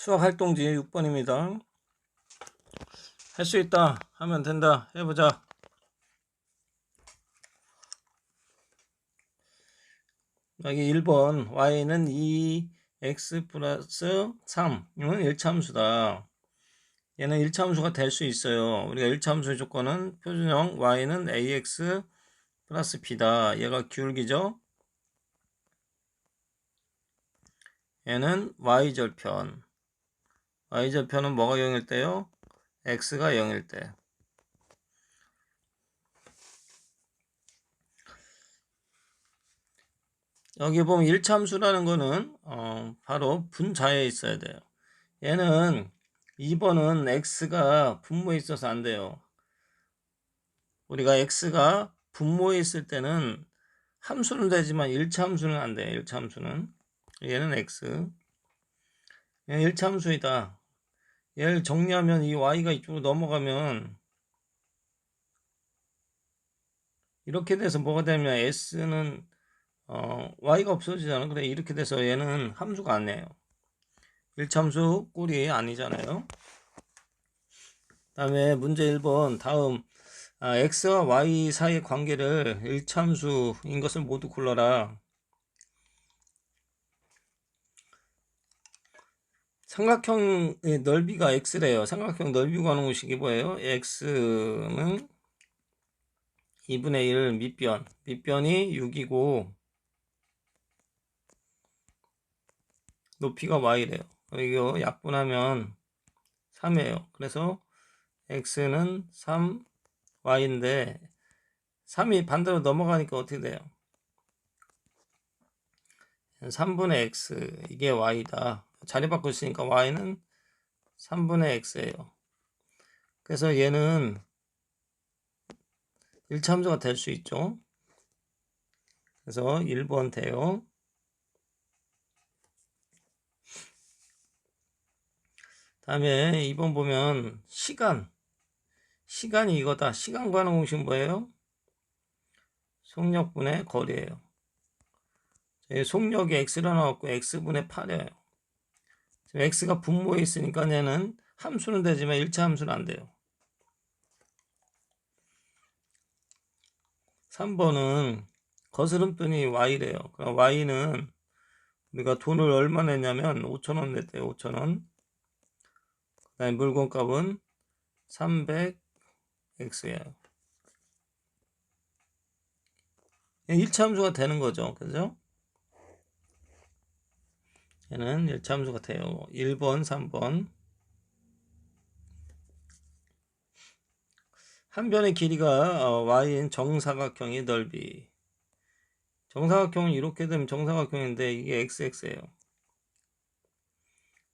수학 활동지 6번입니다. 할 수 있다 하면 된다. 해보자. 여기 1번 y는 2x 플러스 3이건 1차함수다. 얘는 1차함수가 될 수 있어요. 우리가 1차함수의 조건은 표준형 y는 ax 플러스 b다. 얘가 기울기죠. 얘는 y절편. y절편은 뭐가 0일 때요? x가 0일 때. 여기 보면 1차함수라는 거는 바로 분자에 있어야 돼요. 얘는 2번은 x가 분모에 있어서 안 돼요. 우리가 x가 분모에 있을 때는 함수는 되지만 1차함수는 안 돼요. 1차함수는. 얘는 x. 얘는 1차함수이다. 얘를 정리하면 이 y가 이쪽으로 넘어가면 이렇게 돼서 뭐가 되면 s는 y가 없어지잖아. 그래 이렇게 돼서 얘는 함수가 아니에요. 1차함수 꼴이 아니잖아요. 다음에 문제 1번 다음 x와 y 사이의 관계를 1차함수인 것을 모두 골라라. 삼각형의 넓이가 x래요. 삼각형 넓이 구하는 공식이 뭐예요? x는 2분의 1 밑변. 밑변이 6이고 높이가 y래요. 이거 약분하면 3이에요. 그래서 x는 3, y인데 3이 반대로 넘어가니까 어떻게 돼요? 3분의 x 이게 y다. 자리 바꾸시니까 y는 3분의 x예요. 그래서 얘는 1차함수가 될 수 있죠. 그래서 1번 돼요. 다음에 2번 보면 시간이 이거다. 시간 구하는 공식은 뭐예요? 속력분의 거리예요. 속력이 x로 나왔고 x분의 8이에요. 지금 x가 분모에 있으니까 얘는 함수는 되지만 1차 함수는 안 돼요. 3번은 거스름돈이 y래요. 그럼 y는 우리가 돈을 얼마 냈냐면 5,000원 냈대요. 5,000원. 그 다음에 물건값은 300x예요. 1차 함수가 되는 거죠. 그죠? 얘는 1차 함수가 돼요. 1번, 3번. 한 변의 길이가 y인 정사각형의 넓이. 정사각형은 이렇게 되면 정사각형인데 이게 xx예요.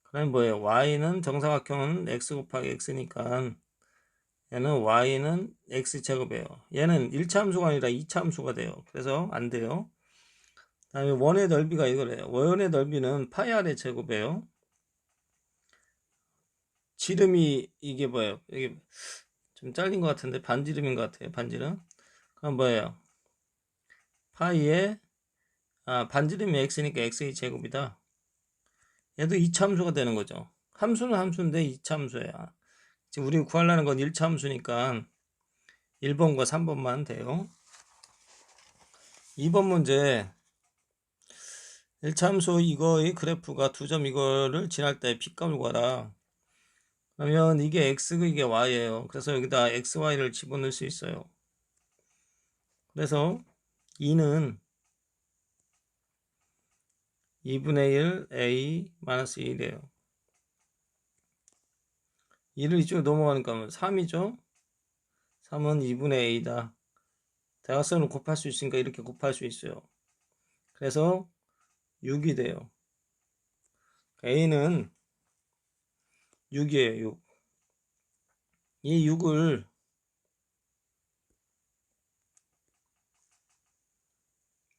그럼 뭐예요? y는 정사각형은 x 곱하기 x니까 얘는 y는 x제곱이에요. 얘는 1차 함수가 아니라 2차 함수가 돼요. 그래서 안 돼요. 다음에 원의 넓이가 이거래요. 원의 넓이는 파이 r의 제곱이에요. 지름이 이게 뭐예요? 이게 좀 잘린 것 같은데 반지름인 것 같아요. 반지름. 그럼 뭐예요? 파이의 반지름이 x니까 x의 제곱이다. 얘도 2차 함수가 되는 거죠. 함수는 함수인데 2차 함수야. 지금 우리가 구하려는 건 1차 함수니까 1번과 3번만 돼요. 2번 문제 1차 함수 이거의 그래프가 2점 이거를 지날 때 핏값을 구하라. 그러면 이게 x, 이게 y예요. 그래서 여기다 x, y를 집어넣을 수 있어요. 그래서 2는 2분의 1 a 마이너스 1이에요. 2를 이쪽으로 넘어가니까 3이죠. 3은 2분의 a다. 대각선을 곱할 수 있으니까 이렇게 곱할 수 있어요. 그래서 6이 돼요. a는 6이에요. 6. 이 6을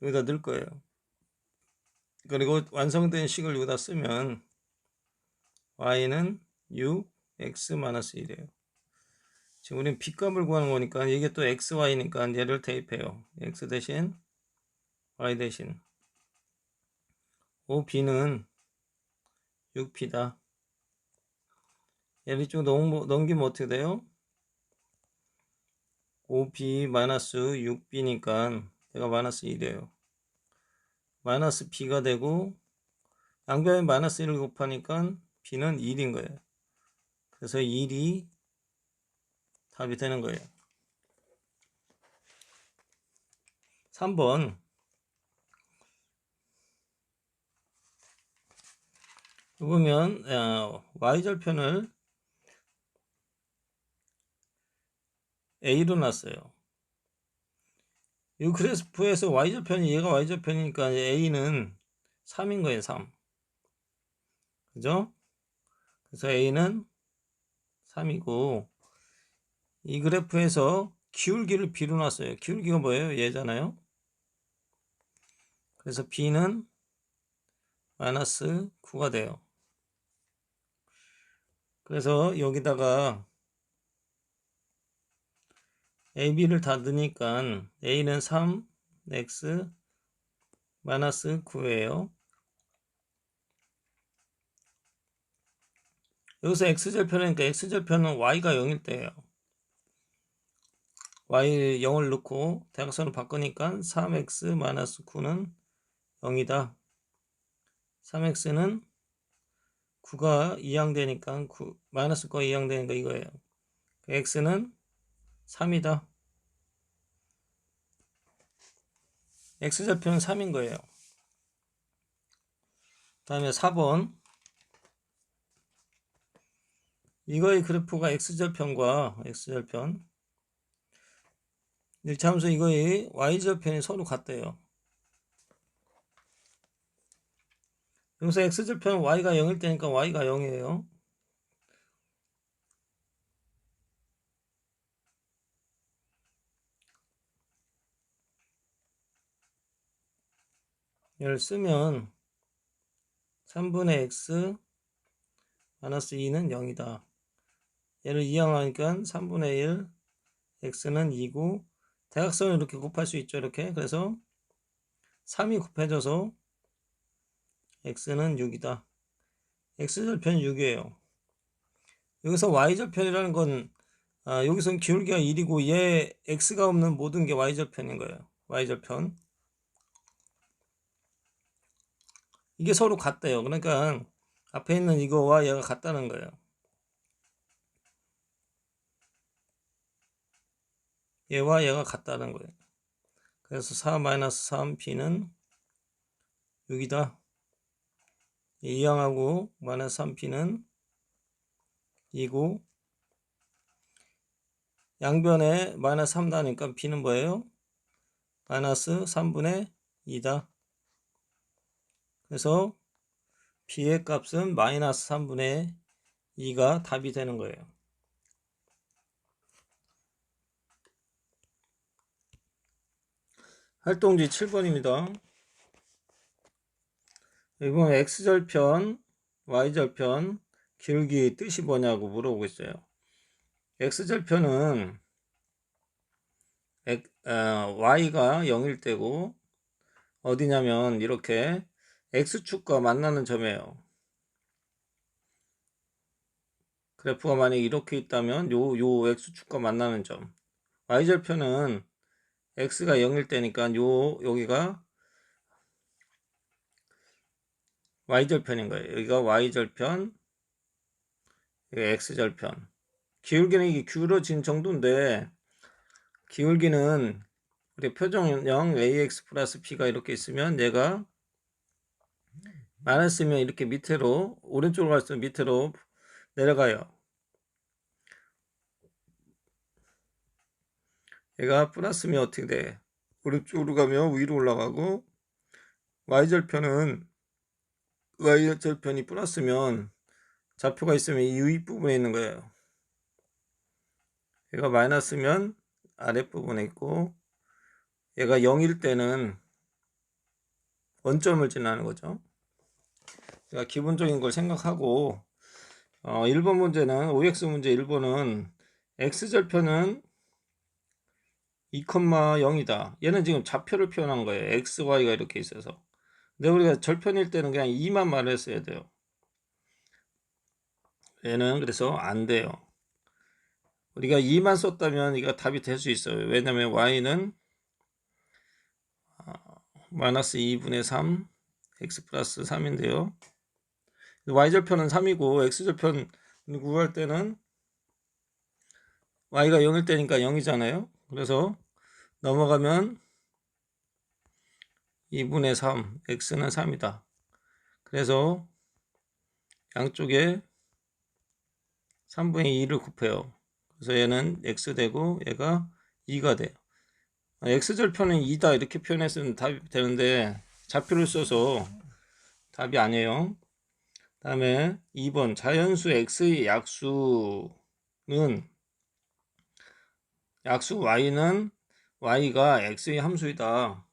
여기다 넣을 거예요. 그리고 완성된 식을 여기다 쓰면 y는 6 x-1이에요. 지금 우리는 빗값을 구하는 거니까 이게 또 xy니까 얘를 대입해요. x 대신 y 대신 5b는 6p다. 얘를 이쪽 넘기면 어떻게 돼요? 5b 마이너스 6b니까 얘가 마이너스 1이에요. 마이너스 b가 되고 양변에 마이너스 1을 곱하니까 b는 1인 거예요. 그래서 1이 답이 되는 거예요. 3번 보면 y절편을 a로 놨어요. 이 그래프에서 y절편이 얘가 y절편이니까 a는 3인 거예요. 3. 그죠? 그래서 a는 3이고 이 그래프에서 기울기를 b로 놨어요. 기울기가 뭐예요? 얘잖아요. 그래서 b는 마이너스 9가 돼요. 그래서 여기다가 a, b를 다 넣으니까 a는 3, x 마이너스 9예요. 여기서 x절편이니까 x절편은 y가 0일 때예요. y 0을 넣고 대각선을 바꾸니까 3x 마이너스 9는 0이다. 3x는 9가 이항되니까 마이너스 9가 이항되니까 이거예요. x는 3이다. x절편은 3인 거예요. 다음에 4번 이거의 그래프가 x절편과 x절편 1차함수 이거의 y절편이 서로 같대요. 여기서 x절편은 y가 0일 때니까 y가 0이에요. 얘를 쓰면 3분의 x 마이너스 2는 0이다. 얘를 이항하니까 3분의 1 x는 2고 대각선을 이렇게 곱할 수 있죠. 이렇게. 그래서 3이 곱해져서 x는 6이다. x절편이 6이에요. 여기서 y절편이라는 건 여기서는 기울기가 1이고 얘 x가 없는 모든 게 y절편인 거예요. y절편. 이게 서로 같대요. 그러니까 앞에 있는 이거와 얘가 같다는 거예요. 얘와 얘가 같다는 거예요. 그래서 4-3b는 6이다. 이항하고 마이너스 3b는 2고 양변에 마이너스 3다니까 b는 뭐예요? 마이너스 3분의 2다. 그래서 b의 값은 마이너스 3분의 2가 답이 되는 거예요. 활동지 7번입니다. 이번 x절편, y절편, 기울기 뜻이 뭐냐고 물어보고 있어요. x절편은 y가 0일 때고 어디냐면 이렇게 x축과 만나는 점이에요. 그래프가 만약에 이렇게 있다면 요 x축과 만나는 점. y절편은 x가 0일 때니까 여기가 y절편인 거예요. 여기가 y절편, 여기 x절편. 기울기는 이게 기울어진 정도인데 기울기는 우리 표정형 ax 플러스 b가 이렇게 있으면 얘가 마이너스면 이렇게 밑으로 오른쪽으로 갈수록 밑으로 내려가요. 얘가 플러스면 어떻게 돼? 오른쪽으로 가면 위로 올라가고 y절편이 플러스면 좌표가 있으면 이 윗부분에 있는 거예요. 얘가 마이너스면 아랫부분에 있고 얘가 0일 때는 원점을 지나는 거죠. 제가 기본적인 걸 생각하고 1번 문제는 OX 문제 1번은 x절편은 2,0이다. 얘는 지금 좌표를 표현한 거예요. x, y가 이렇게 있어서. 근데 우리가 절편일 때는 그냥 2만 말을 했어야 돼요. 얘는 그래서 안 돼요. 우리가 2만 썼다면 이거 답이 될 수 있어요. 왜냐면 y는 마이너스 2분의 3 x 플러스 3인데요. y절편은 3이고 x절편 구할 때는 y가 0일 때니까 0이잖아요. 그래서 넘어가면 2분의 3 x는 3이다. 그래서 양쪽에 3분의 2를 곱해요. 그래서 얘는 x 되고 얘가 2가 돼요. x절편은 2다 이렇게 표현했으면 답이 되는데 좌표를 써서 답이 아니에요. 다음에 2번 자연수 x의 약수 y는 y가 x의 함수이다.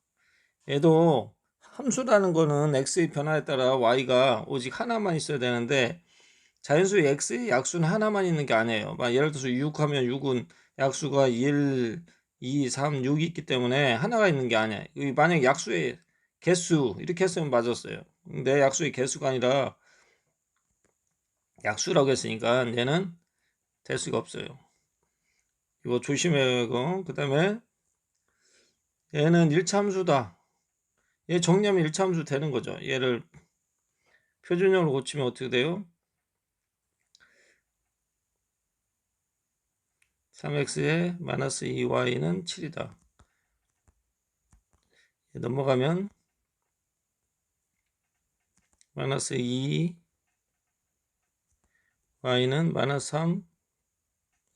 얘도 함수라는 거는 x의 변화에 따라 y가 오직 하나만 있어야 되는데 자연수의 x의 약수는 하나만 있는 게 아니에요. 예를 들어서 6 하면 6은 약수가 1, 2, 3, 6이 있기 때문에 하나가 있는 게 아니야. 만약 약수의 개수 이렇게 했으면 맞았어요. 근데 약수의 개수가 아니라 약수라고 했으니까 얘는 될 수가 없어요. 이거 조심해요. 이거. 그 다음에 얘는 1차함수다. 얘 정리하면 1차함수 되는 거죠. 얘를 표준형으로 고치면 어떻게 돼요? 3x에 마이너스 2y는 7이다. 넘어가면 마이너스 2 y는 마이너스 3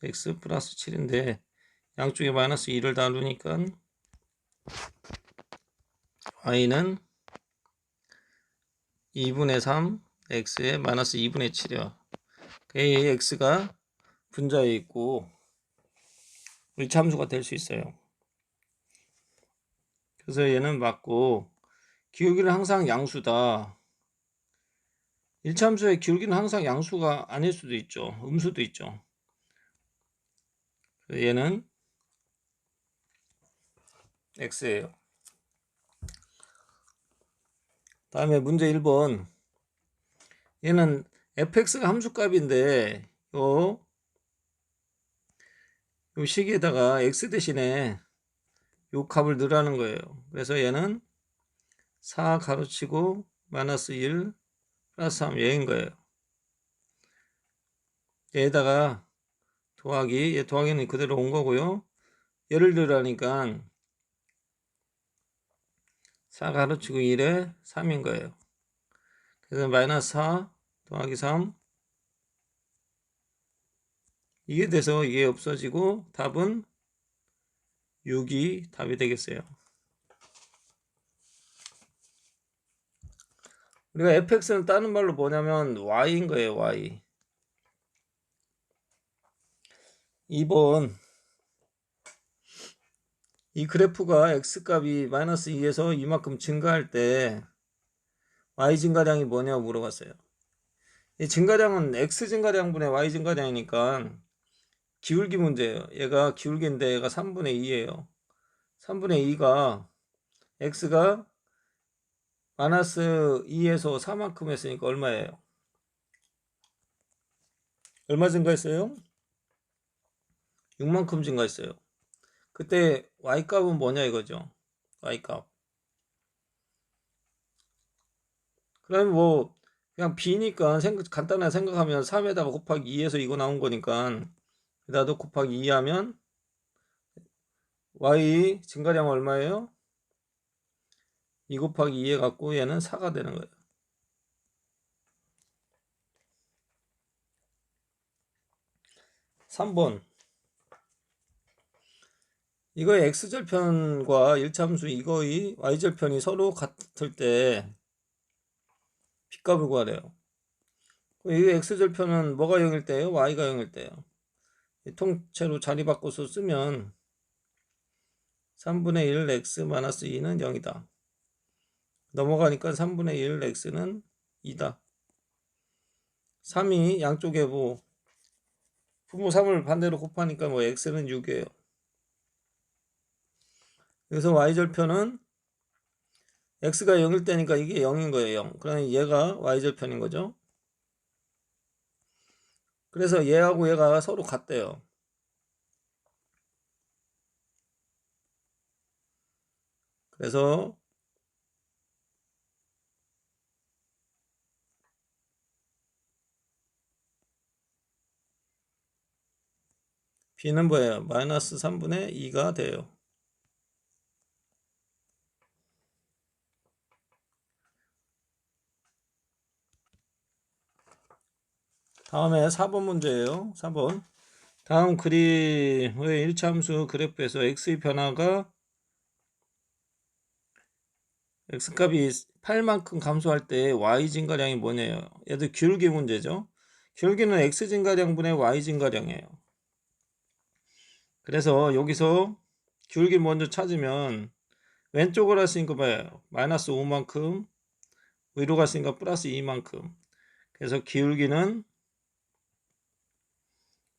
x 플러스 7인데 양쪽에 마이너스 2를 다루니까 y는 2분의 3 x에 마이너스 2분의 7이야. 이 x가 분자에 있고 일차함수가 될 수 있어요. 그래서 얘는 맞고 기울기는 항상 양수다. 일차함수의 기울기는 항상 양수가 아닐 수도 있죠. 음수도 있죠. 얘는 x예요. 다음에 문제 1번. 얘는 fx가 함수값인데 요 식에다가 x 대신에 요 값을 넣으라는 거예요. 그래서 얘는 4 가로치고 마이너스 1 플러스 3 얘인 거예요. 얘에다가 더하기, 얘 더하기는 그대로 온 거고요. 얘를 넣으라니까 4 가로치고 1에 3인 거예요. 그래서 마이너스 4 더하기 3 이게 돼서 이게 없어지고 답은 6이 답이 되겠어요. 우리가 fx는 다른 말로 뭐냐면 y인 거예요. y. 2번 이 그래프가 x값이 마이너스 2에서 이만큼 증가할 때 y 증가량이 뭐냐고 물어봤어요. 이 증가량은 x 증가량분의 y 증가량이니까 기울기 문제예요. 얘가 기울기인데 얘가 3분의 2예요. 3분의 2가 x가 마이너스 2에서 4만큼 했으니까 얼마예요? 얼마 증가했어요? 6만큼 증가했어요. 그때 y값은 뭐냐 이거죠. y값. 그러면 뭐 그냥 b니까 간단하게 생각하면 3에다가 곱하기 2에서 이거 나온 거니까 여기다도 곱하기 2 하면 y 증가량 얼마예요? 2 곱하기 2 해갖고 얘는 4가 되는 거예요. 3번 이거의 x절편과 1차함수 이거의 y절편이 서로 같을 때 b값을 구하래요. 이 x절편은 뭐가 0일 때예요? y가 0일 때예요. 통째로 자리 바꿔서 쓰면 3분의 1 x 마이너스 2는 0이다. 넘어가니까 3분의 1 x는 2다. 3이 양쪽에 뭐 부모 3을 반대로 곱하니까 뭐 x는 6이에요. 그래서 y절편은 x가 0일 때니까 이게 0인 거예요. 0. 그러면 얘가 y절편인 거죠. 그래서 얘하고 얘가 서로 같대요. 그래서 b는 뭐예요? 마이너스 3분의 2가 돼요. 다음에 4번 문제예요. 4번. 다음 그림의 일차함수 그래프에서 x의 변화가 x값이 8만큼 감소할 때 y 증가량이 뭐냐요? 얘도 기울기 문제죠. 기울기는 x 증가량분의 y 증가량이에요. 그래서 여기서 기울기 먼저 찾으면 왼쪽으로 했으니까 뭐예요? 마이너스 5만큼, 위로 갔으니까 플러스 2만큼. 그래서 기울기는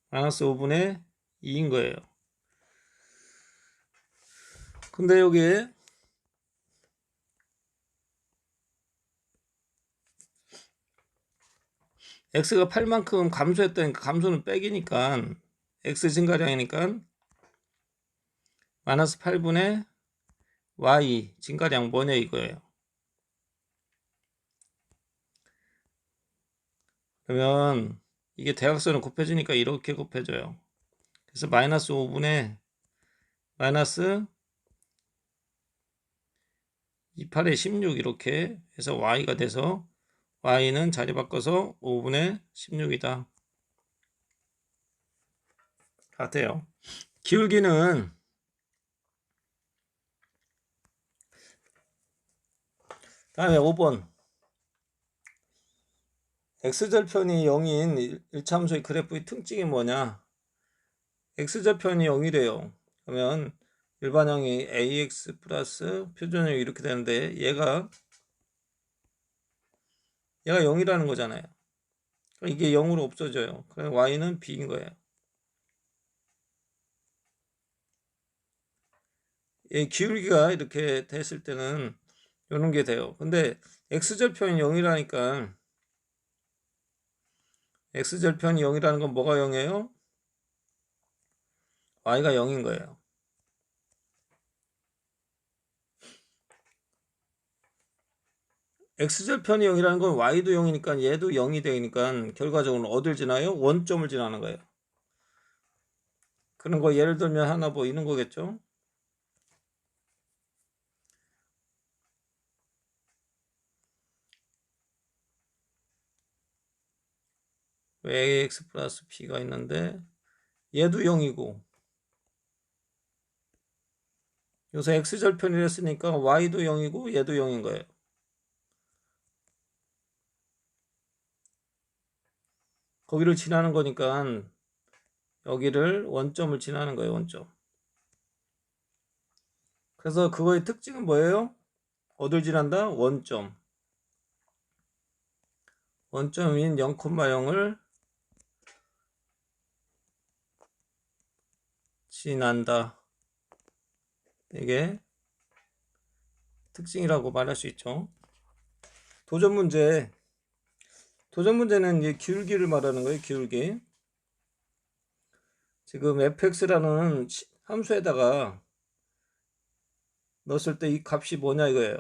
마이너스 5분의 2인 거예요. 근데 여기 x가 8만큼 감소했다니까 감소는 빼기니까 x 증가량이니까 마이너스 8분의 y 증가량 뭐냐 이거예요. 그러면 이게 대각선을 곱해주니까 이렇게 곱해져요. 그래서 마이너스 5분의 마이너스 28에 16 이렇게 해서 y가 돼서 y는 자리 바꿔서 5분의 16이다. 같아요. 기울기는 다음에 5번 x절편이 0인 일차함수의 그래프의 특징이 뭐냐? x절편이 0이래요. 그러면 일반형이 ax 플러스 표준형이 이렇게 되는데 얘가 0이라는 거잖아요. 이게 0으로 없어져요. 그럼 y는 b인 거예요. 이 기울기가 이렇게 됐을 때는 이런 게 돼요. 근데 x절편이 0이라니까 x절편이 0이라는 건 뭐가 0이에요? y가 0인 거예요. x절편이 0이라는 건 y도 0이니까 얘도 0이 되니까 결과적으로 어딜 지나요? 원점을 지나는 거예요. 그런 거 예를 들면 하나 뭐 이런 거겠죠? 왜 ax 플러스 b가 있는데 얘도 0이고 요새 x절편이라 했으니까 y도 0이고 얘도 0인 거예요. 거기를 지나는 거니까 여기를 원점을 지나는 거예요. 원점. 그래서 그거의 특징은 뭐예요? 어딜 지난다? 원점. 원점인 0,0을 지난다. 이게 특징이라고 말할 수 있죠. 도전 문제. 도전 문제는 이제 기울기를 말하는 거예요. 기울기. 지금 fx라는 함수에다가 넣었을 때 이 값이 뭐냐 이거예요.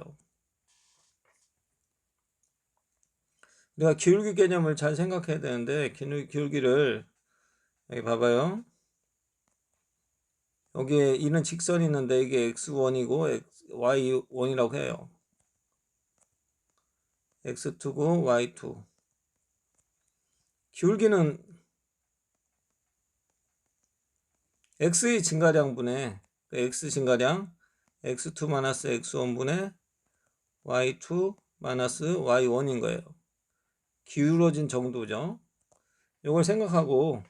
우리가 기울기 개념을 잘 생각해야 되는데 기울기를 여기 봐봐요. 여기에 이는 직선이 있는데 이게 x1이고 y1이라고 해요. x2고 y2. 기울기는 x의 증가량분의 x 증가량 x2 마이너스 x1분의 y2 마이너스 y1인 거예요. 기울어진 정도죠. 이걸 생각하고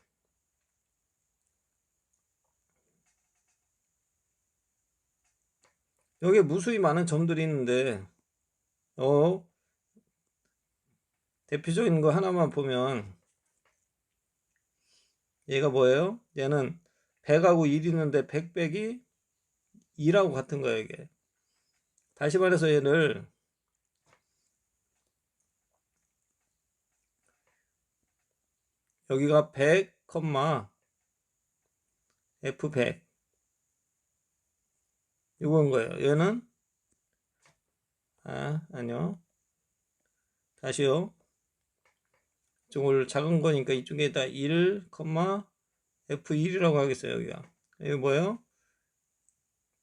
여기에 무수히 많은 점들이 있는데 대표적인 거 하나만 보면 얘가 뭐예요? 얘는 100하고 1 있는데 100 빼기 2라고 같은 거예요. 이게 다시 말해서 얘를 여기가 100, F100 이건 거예요. 얘는 아니요. 다시요. 이쪽을 작은 거니까 이쪽에다 1, F1이라고 하겠어요. 여기가. 이거 뭐예요?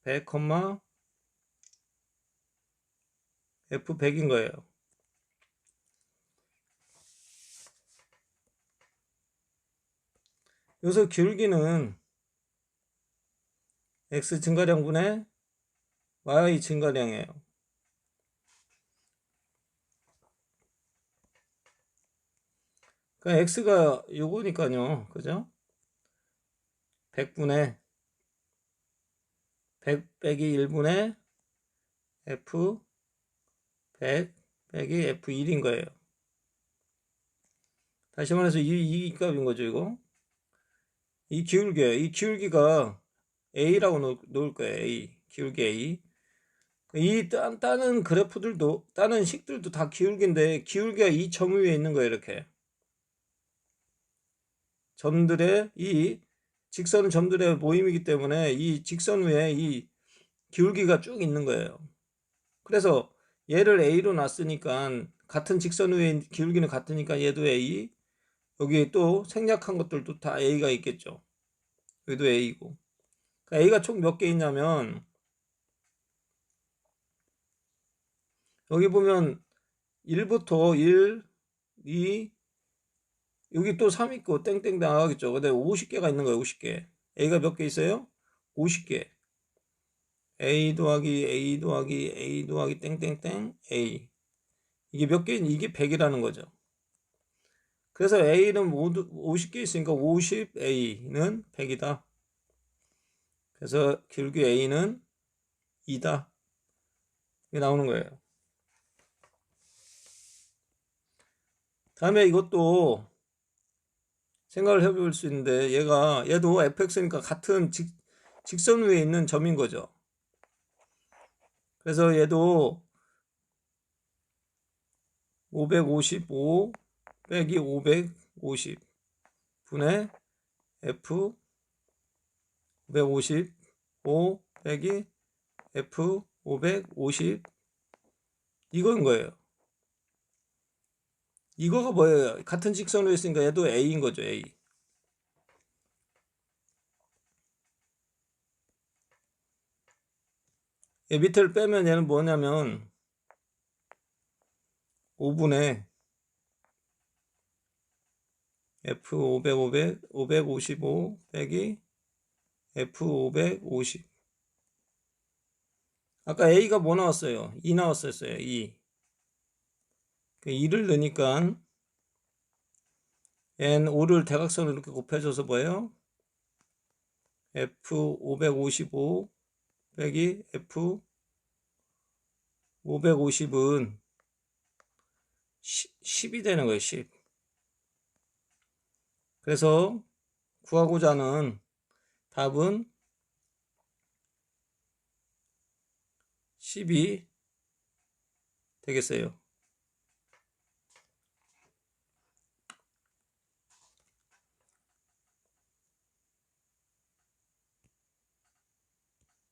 100, F100인 거예요. 여기서 기울기는 X 증가량분의 Y 증가량이에요. 그러니까 X가 요거니까요. 그죠? 100분의 100 빼기 1분의 F 100 빼기 F1인 거예요. 다시 말해서 이 값인 거죠, 이거. 이 기울기가 A라고 놓을 거예요, A. 기울기 A. 다른 그래프들도, 다른 식들도 다 기울기인데, 기울기가 이 점 위에 있는 거예요, 이렇게. 이 직선 점들의 모임이기 때문에 이 직선 위에 이 기울기가 쭉 있는 거예요. 그래서 얘를 A로 놨으니까 같은 직선 위에 기울기는 같으니까 얘도 A, 여기에 또 생략한 것들도 다 A가 있겠죠. 여기도 A고. 그러니까 A가 총 몇 개 있냐면 여기 보면 1부터 1, 2, 여기 또 3 있고 땡땡 나가겠죠. 근데 50개가 있는 거예요. 50개. A가 몇 개 있어요? 50개. A 더하기 A 더하기 A 더하기 땡땡땡 A. 이게 몇 개? 이게 100이라는 거죠. 그래서 A는 모두 50개 있으니까 50A는 100이다. 그래서 기울기 A는 2다. 이게 나오는 거예요. 다음에 이것도 생각을 해볼 수 있는데 얘도 fx니까 같은 직선 위에 있는 점인 거죠. 그래서 얘도 555 빼기 550 분의 f 555 빼기 f 550 이건 거예요. 이거가 뭐예요? 같은 직선으로 있으니까 얘도 A인 거죠, A. 얘 밑에를 빼면 얘는 뭐냐면 5분의 F 555 빼기 F 550. 아까 A가 뭐 나왔어요? 2 나왔었어요, 2. 2를 넣으니까 N5를 대각선으로 이렇게 곱해줘서 뭐예요? F555 빼기 F550은 10이 되는 거예요, 10. 그래서 구하고자 하는 답은 10이 되겠어요.